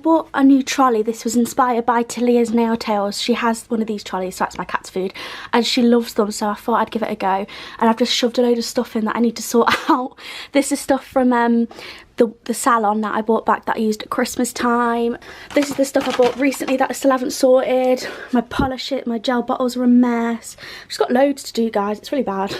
bought a new trolley. This was inspired by Talia's Nail Tales. She has one of these trolleys, so that's my cat's food, and she loves them, so I thought I'd give it a go. And I've just shoved a load of stuff in that I need to sort out. This is stuff from the salon that I bought back that I used at Christmas time. This is the stuff I bought recently that I still haven't sorted. My polish it, my gel bottles are a mess. I've just got loads to do, guys. It's really bad.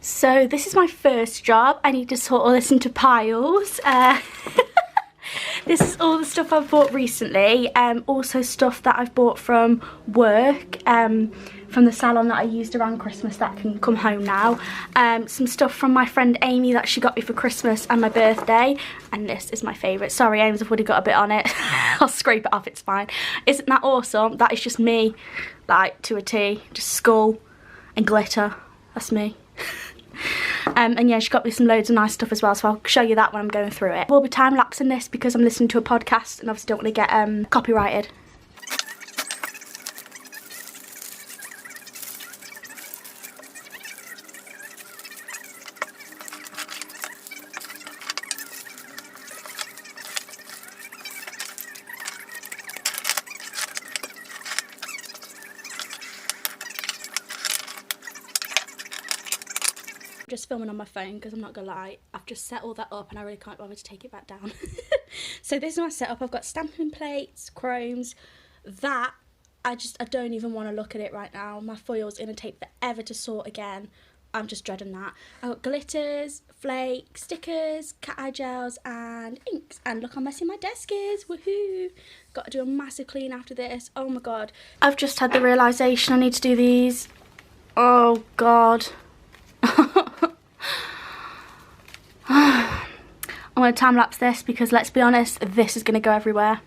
So this is my first job. I need to sort all this into piles. This is all the stuff I've bought recently. Also stuff that I've bought from work, from the salon that I used around Christmas that can come home now. Some stuff from my friend Amy that she got me for Christmas and my birthday. And this is my favourite. Sorry, Ames, I've already got a bit on it. I'll scrape it off, it's fine. Isn't that awesome? That is just me, like, to a T. Just skull and glitter. That's me. And yeah, she got me some loads of nice stuff as well, so I'll show you that when I'm going through it. We'll be time-lapsing this because I'm listening to a podcast and obviously don't want to get copyrighted. Just filming on my phone because I'm not gonna lie, I've just set all that up and I really can't bother to take it back down. So this is my setup. I've got stamping plates, chromes, that I don't even want to look at it right now. My foil's gonna take forever to sort again. I'm just dreading that. I've got glitters, flakes, stickers, cat eye gels and inks, and look how messy my desk is. Woohoo! Got to do a massive clean after this. Oh my god, I've just had the realisation I need to do these. Oh god. I'm going to time-lapse this because, let's be honest, this is going to go everywhere.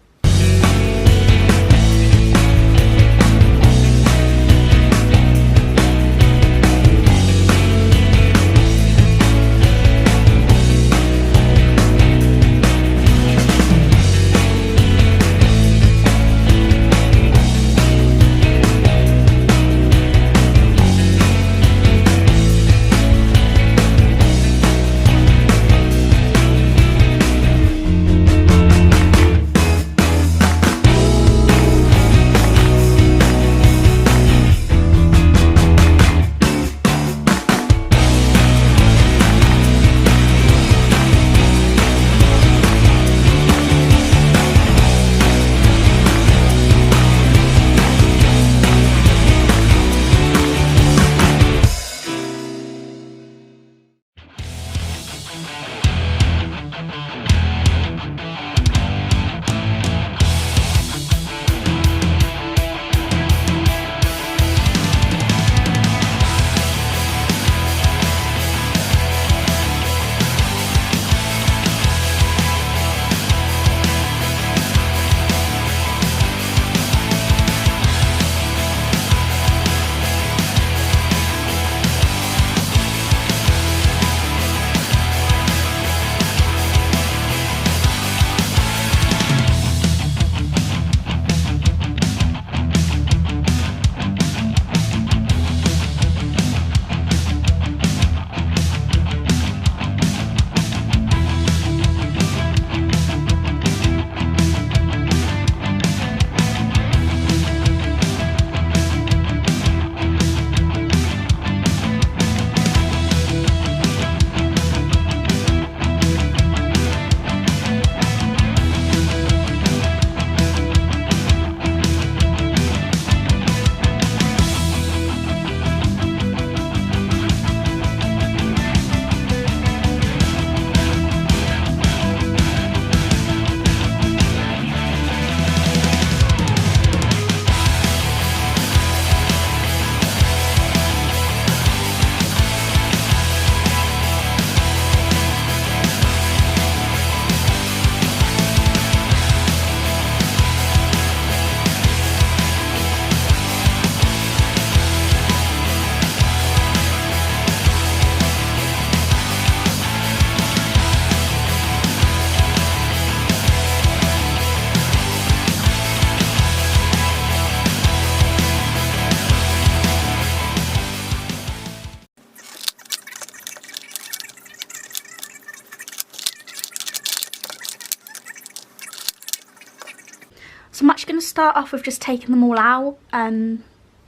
start off with just taking them all out, and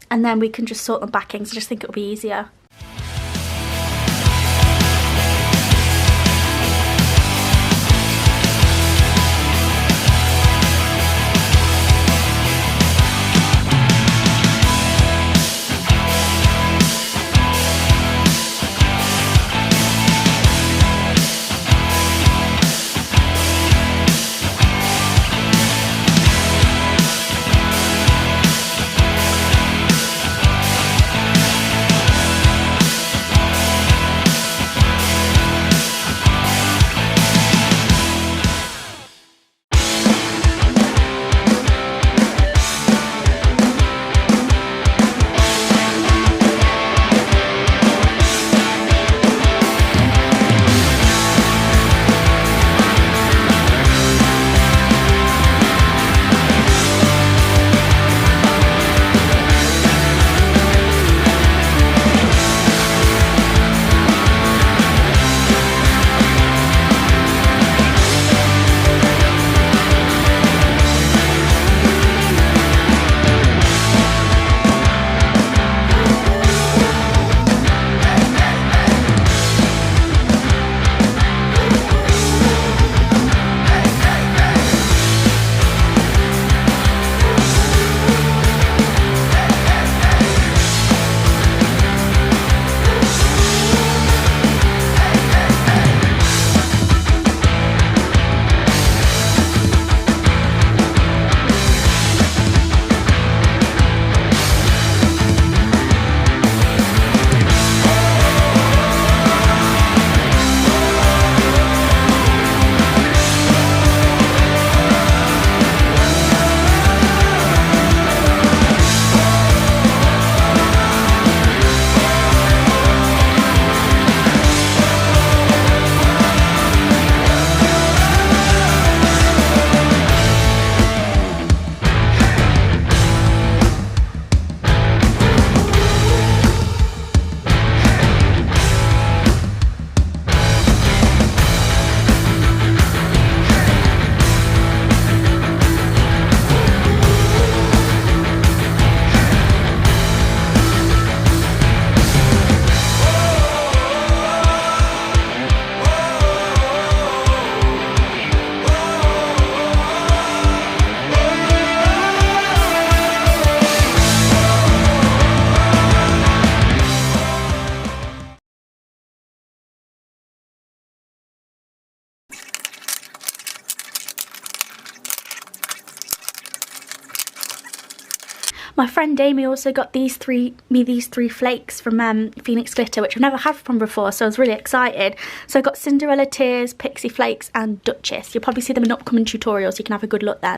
then we can just sort them back in, because I just think it'll be easier. My friend Amy also got these three flakes from Phoenix Glitter, which I've never had from before, so I was really excited. So I got Cinderella Tears, Pixie Flakes and Duchess. You'll probably see them in upcoming tutorials, so you can have a good look there.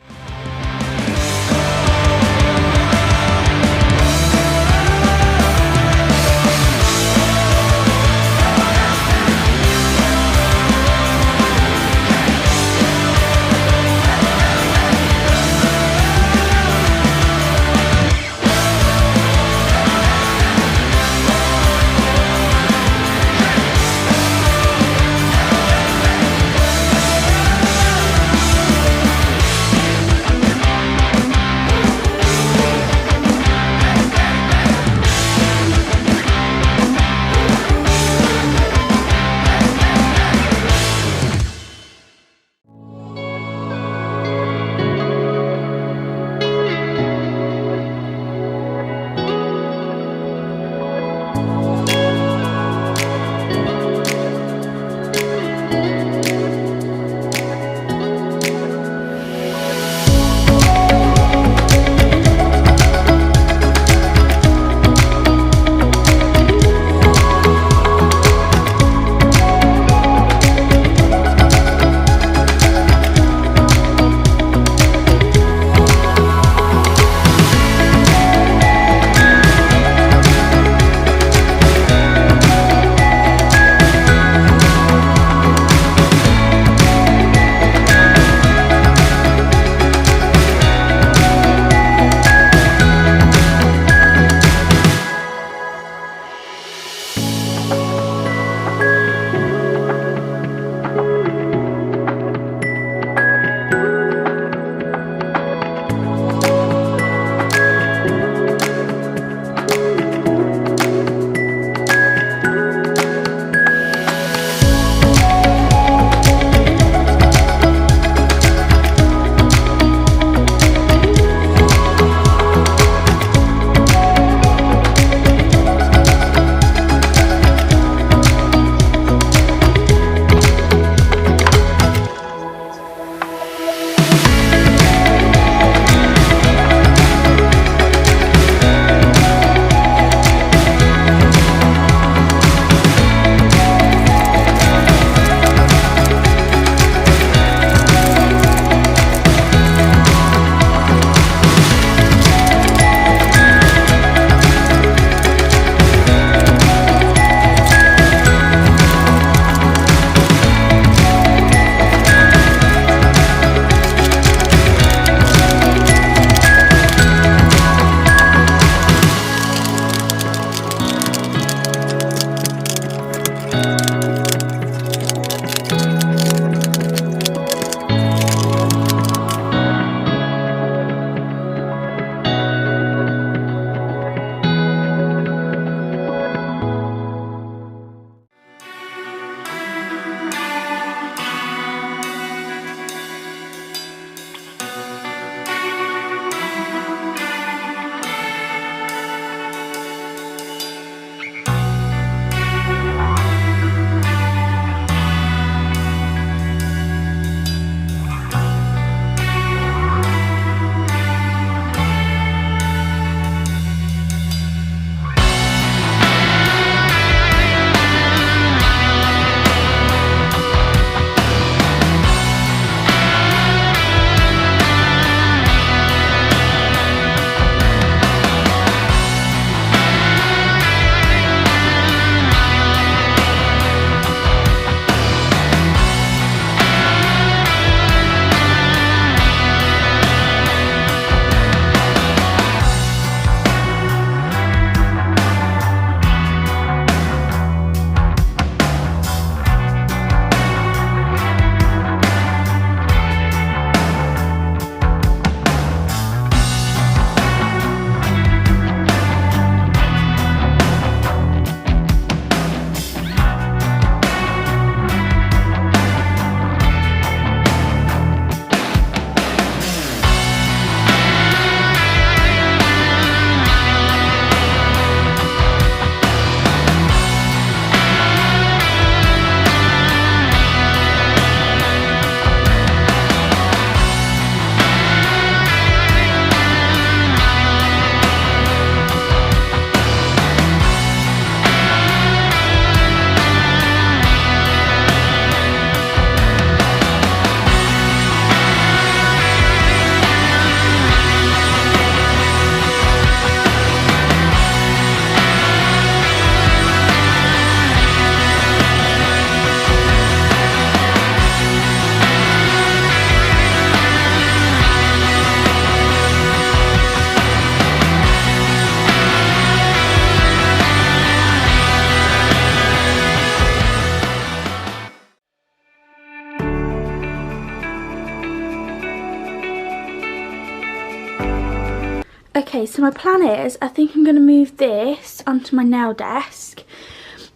Okay, so my plan is, I think I'm going to move this onto my nail desk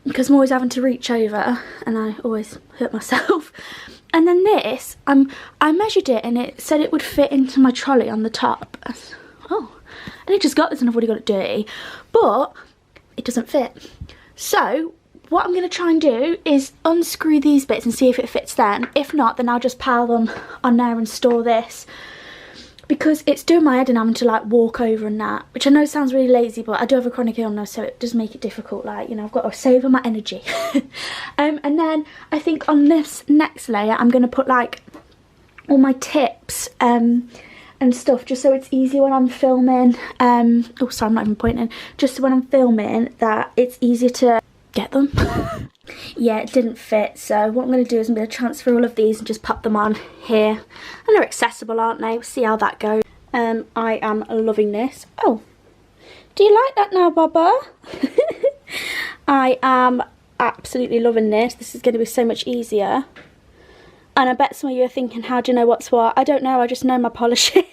because I'm always having to reach over and I always hurt myself. And then this, I measured it and it said it would fit into my trolley on the top. Oh, and I just got this and I've already got it dirty, but it doesn't fit. So what I'm going to try and do is unscrew these bits and see if it fits then. If not, then I'll just pile them on there and store this. Because it's doing my head in having to like walk over and that, which I know sounds really lazy, but I do have a chronic illness, so it does make it difficult. Like, you know, I've got to save on my energy. And then I think on this next layer, I'm going to put like all my tips and stuff, just so it's easy when I'm filming. Oh, sorry, I'm not even pointing. Just so when I'm filming, that it's easier to get them. Yeah, it didn't fit, so what I'm going to do is I'm going to transfer all of these and just pop them on here. And they're accessible, aren't they? We'll see how that goes. I am loving this. Oh, do you like that now, Baba? I am absolutely loving this. This is going to be so much easier. And I bet some of you are thinking, how do you know what's what? I don't know, I just know my polishes.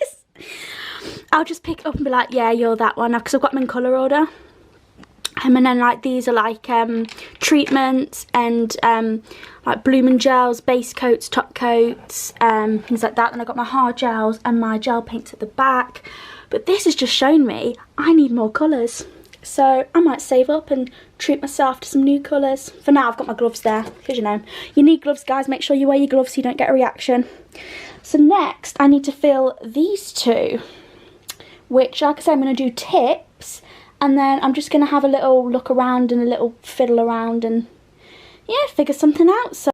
I'll just pick it up and be like, yeah, you're that one, because I've got them in colour order. And then like these are like treatments and like blooming gels, base coats, top coats, things like that. And I got my hard gels and my gel paints at the back. But this has just shown me I need more colours. So I might save up and treat myself to some new colours. For now I've got my gloves there, because you know, you need gloves, guys. Make sure you wear your gloves so you don't get a reaction. So next I need to fill these two, which like I said, I'm going to do tips. And then I'm just going to have a little look around and a little fiddle around and, yeah, figure something out. So